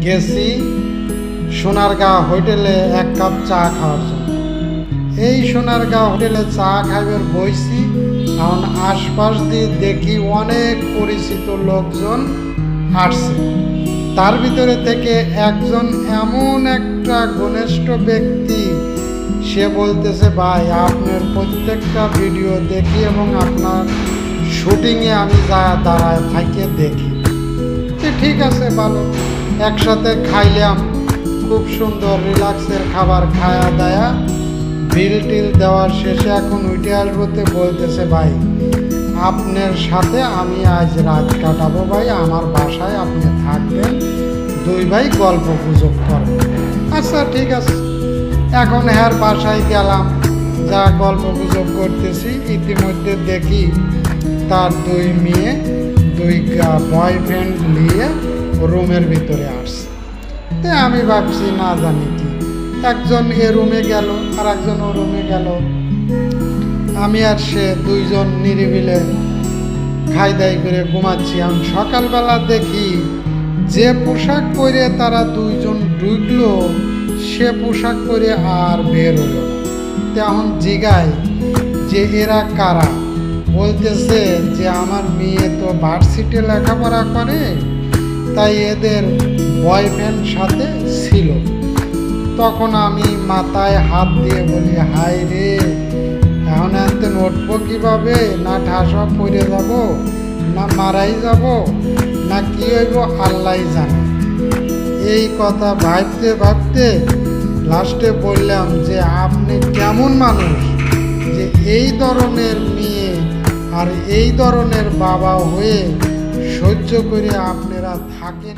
গেছি সোনারগাঁ হোটেলে এক কাপ চা খাওয়ার জন্য। এই সোনারগাঁ হোটেলে চা খাইবার বইছি, এখন আশপাশ দিয়ে দেখি অনেক পরিচিত লোকজন আসছে। তার ভিতরে থেকে একজন এমন একটা ঘনিষ্ঠ ব্যক্তি, সে বলতেছে, ভাই আপনার প্রত্যেকটা ভিডিও দেখি এবং আপনার শুটিংয়ে আমি দাঁড়ায় থাকিয়ে দেখি। ঠিক আছে, ভালো। একসাথে খাইলাম, খুব সুন্দর রিল্যাক্সের খাবার খায়া দায়া বিল টিল দেওয়ার শেষে এখন উঠে আসবোতে বলতেছে, ভাই আপনার সাথে আমি আজ রাত কাটাবো, ভাই আমার বাসায় আপনি থাকবেন, দুই ভাই গল্প গুজব করবেন। আচ্ছা ঠিক আছে। এখন হ্যার বাসায় গেলাম, যা গল্প গুজব করতেছি, ইতিমধ্যে দেখি তার দুই মেয়ে, দুই বয়ফ্রেন্ড নিয়ে রুমের ভিতরে আসছে। তো আমি ভাবছি না জানি কি, একজন এ রুমে গেল আর একজন ও রুমে গেল। আমি আর সে দুইজন নিরিবিলে খাই দাই করে ঘুমাচ্ছি। আমি সকালবেলা দেখি যে পোশাক পরে তারা দুইজন ঢুকলো, সে পোশাক পরে আর বের হলো না। তেমন জিগায় যে এরা কারা, বলতেছে যে আমার মেয়ে তো ভার্সিটি লেখাপড়া করে, তাই এদের বয়ফ্রেন্ড সাথে ছিল। তখন আমি মাথায় হাত দিয়ে বলি, হাই রে, এখন এতে উঠবো কীভাবে? না ঠাসা পড়ে যাব, না মারাই যাব, না কি হইব আল্লাহ জানে। এই কথা ভাবতে ভাবতে লাস্টে বললাম যে আপনি কেমন মানুষ যে এই ধরনের মেয়ে আর এই ধরনের বাবা হয়ে সহ্য করে আপনারা থাকেন।